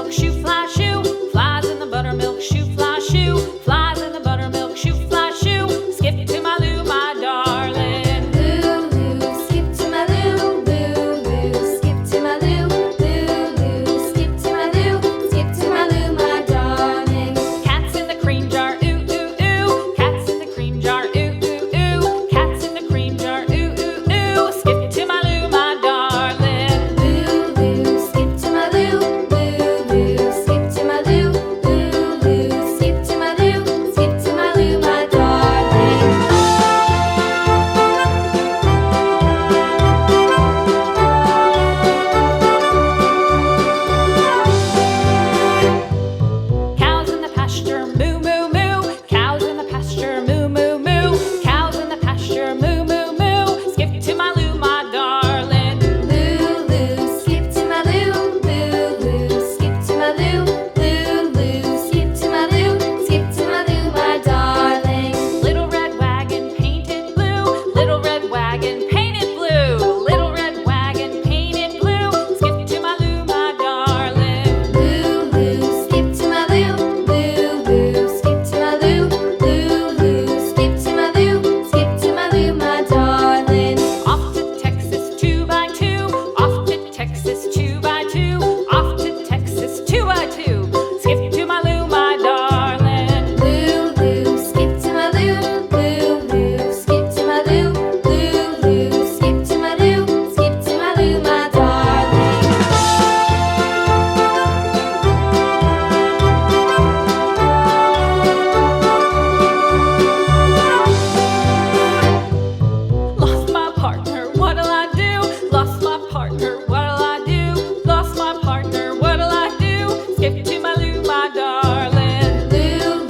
buttermilk shoe, fly shoe. Flies in the buttermilk shoe, fly shoe. Flies in the buttermilk shoe, fly shoe. Skip to my Lou, my darling. Lou, skip to my Lou, Lou, skip to my Lou, Lou, skip to my Lou, skip to my Lou, my darling. Cats in the cream jar, ooh, ooh, ooh. Cats in the cream jar, ooh, ooh, ooh. Cats in the cream jar, ooh, ooh, ooh. Skip to my Lou, my darling. Lou, skip to my Lou, Lou, skip to my Lou, Lou, skip to my Lou, skip to my Lou, my darling. Cows in the pasture, moo, moo, moo. Cows in the pasture, moo, moo, moo. Cows in the pasture, moo, moo, moo. Skip to my Lou, my darling. Lou, skip to my Lou, Lou, skip to my Lou, Lou, skip to my Lou, skip to my Lou, my darling. Little red wagon painted blue. Little red wagon painted blue. Little red wagon painted blue. Skip to my Lou, my darling. Lou, skip to my Lou, Lou, skip to my Lou, Lou, skip to my Lou, skip to my Lou, my darling. Off to Texas 2x2. Off to Texas 2x2. Off to Texas 2x2. Skip to my Lou, my darling. Lou, skip to my Lou, Lou, skip to my Lou, Lou, skip to my Lou, skip to my Lou, my darling. Lost my partner, what'll I do? Lost my partner, what'll I do? Lost my partner, what'll I do? Skip to my Lou, my darling. Lou,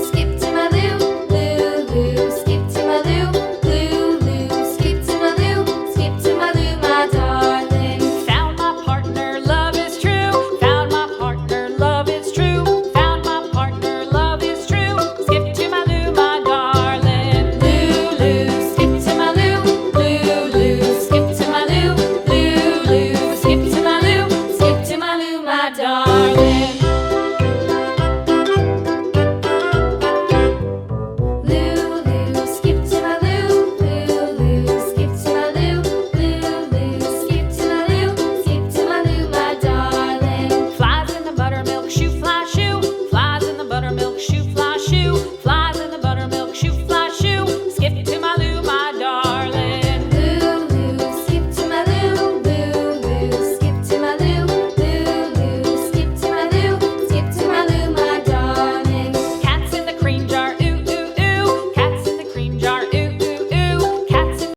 skip to my Lou, Lou, skip to my Lou, Lou, skip to my Lou, skip to my Lou, my darling. Found my partner, love is true. Found my partner, love is true. Found my partner, love is true. Skip to my Lou, my darling. Lou, skip to my Lou, Lou, skip to my Lou, Lou, skip to my Lou, skip to my Lou, my darling.